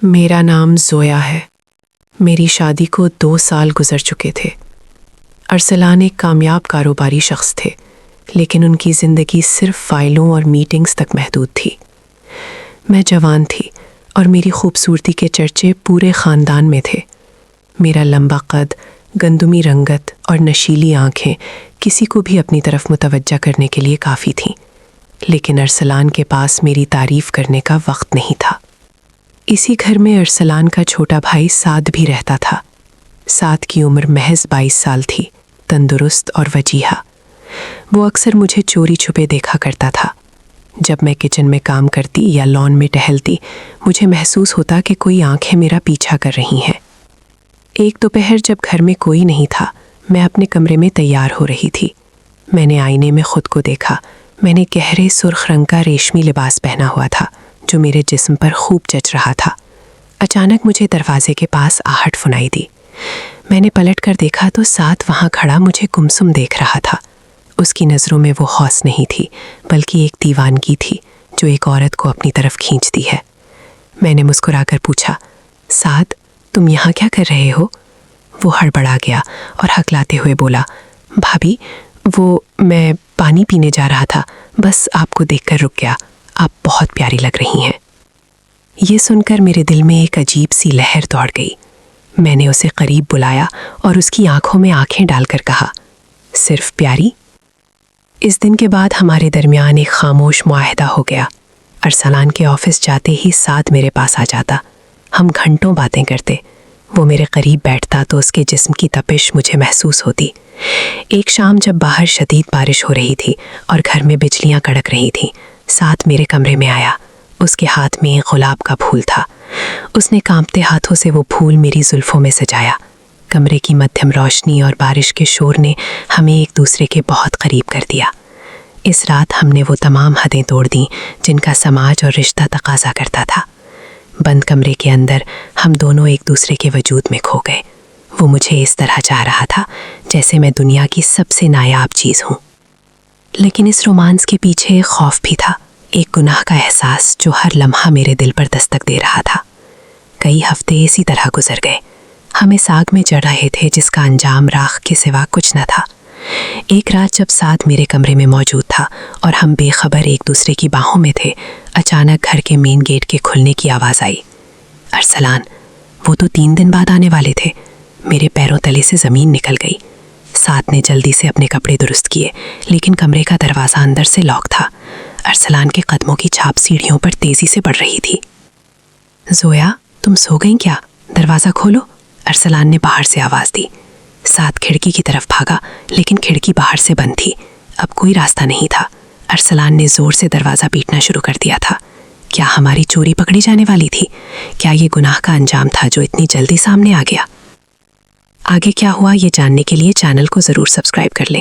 میرا نام زویا ہے۔ میری شادی کو 2 سال گزر چکے تھے۔ ارسلان ایک کامیاب کاروباری شخص تھے، لیکن ان کی زندگی صرف فائلوں اور میٹنگز تک محدود تھی۔ میں جوان تھی اور میری خوبصورتی کے چرچے پورے خاندان میں تھے۔ میرا لمبا قد، گندمی رنگت اور نشیلی آنکھیں کسی کو بھی اپنی طرف متوجہ کرنے کے لیے کافی تھیں، لیکن ارسلان کے پاس میری تعریف کرنے کا وقت نہیں تھا۔ اسی گھر میں ارسلان کا چھوٹا بھائی سعد بھی رہتا تھا۔ سعد کی عمر محض 22 سال تھی، تندرست اور وجیحہ۔ وہ اکثر مجھے چوری چھپے دیکھا کرتا تھا۔ جب میں کچن میں کام کرتی یا لان میں ٹہلتی، مجھے محسوس ہوتا کہ کوئی آنکھیں میرا پیچھا کر رہی ہیں۔ ایک دوپہر جب گھر میں کوئی نہیں تھا، میں اپنے کمرے میں تیار ہو رہی تھی۔ میں نے آئینے میں خود کو دیکھا۔ میں نے گہرے سرخ رنگ کا ریشمی لباس پہنا ہوا تھا، جو میرے جسم پر خوب جچ رہا تھا۔ اچانک مجھے دروازے کے پاس آہٹ سنائی دی۔ میں نے پلٹ کر دیکھا تو سعد وہاں کھڑا مجھے گمسم دیکھ رہا تھا۔ اس کی نظروں میں وہ حوص نہیں تھی، بلکہ ایک دیوانگی تھی جو ایک عورت کو اپنی طرف کھینچتی ہے۔ میں نے مسکرا کر پوچھا، سعد، تم یہاں کیا کر رہے ہو؟ وہ ہڑبڑا گیا اور ہکلاتے ہوئے بولا، بھابھی، میں پانی پینے جا رہا تھا، بس آپ کو دیکھ کر رک گیا۔ آپ بہت پیاری لگ رہی ہیں۔ یہ سن کر میرے دل میں ایک عجیب سی لہر دوڑ گئی۔ میں نے اسے قریب بلایا اور اس کی آنکھوں میں آنکھیں ڈال کر کہا، صرف پیاری؟ اس دن کے بعد ہمارے درمیان ایک خاموش معاہدہ ہو گیا۔ ارسلان کے آفس جاتے ہی سعد میرے پاس آ جاتا۔ ہم گھنٹوں باتیں کرتے۔ وہ میرے قریب بیٹھتا تو اس کے جسم کی تپش مجھے محسوس ہوتی۔ ایک شام جب باہر شدید بارش ہو رہی تھی اور گھر میں بجلیاں کڑک رہی تھیں، سعد میرے کمرے میں آیا۔ اس کے ہاتھ میں ایک گلاب کا پھول تھا۔ اس نے کانپتے ہاتھوں سے وہ پھول میری زلفوں میں سجایا۔ کمرے کی مدھم روشنی اور بارش کے شور نے ہمیں ایک دوسرے کے بہت قریب کر دیا۔ اس رات ہم نے وہ تمام حدیں توڑ دیں جن کا سماج اور رشتہ تقاضا کرتا تھا۔ بند کمرے کے اندر ہم دونوں ایک دوسرے کے وجود میں کھو گئے۔ وہ مجھے اس طرح چاہ رہا تھا جیسے میں دنیا کی سب سے نایاب چیز ہوں۔ لیکن اس رومانس کے پیچھے ایک خوف بھی تھا، ایک گناہ کا احساس جو ہر لمحہ میرے دل پر دستک دے رہا تھا۔ کئی ہفتے اسی طرح گزر گئے۔ ہم اس آگ میں جڑ رہے تھے جس کا انجام راکھ کے سوا کچھ نہ تھا۔ ایک رات جب سعد میرے کمرے میں موجود تھا اور ہم بے خبر ایک دوسرے کی باہوں میں تھے، اچانک گھر کے مین گیٹ کے کھلنے کی آواز آئی۔ ارسلان، وہ تو 3 دن بعد آنے والے تھے۔ میرے پیروں تلے سے زمین نکل گئی۔ سعد نے جلدی سے اپنے کپڑے درست کیے، لیکن کمرے کا دروازہ اندر سے لاک تھا۔ ارسلان کے قدموں کی چھاپ سیڑھیوں پر تیزی سے بڑھ رہی تھی۔ زویا، تم سو گئیں کیا؟ دروازہ کھولو، ارسلان نے باہر سے آواز دی۔ سعد کھڑکی کی طرف بھاگا، لیکن کھڑکی باہر سے بند تھی۔ اب کوئی راستہ نہیں تھا۔ ارسلان نے زور سے دروازہ پیٹنا شروع کر دیا تھا۔ کیا ہماری چوری پکڑی جانے والی تھی؟ کیا یہ گناہ کا انجام تھا جو اتنی جلدی سامنے آ گیا؟ آگے کیا ہوا یہ جاننے کے لیے چینل کو ضرور سبسکرائب کر لیں۔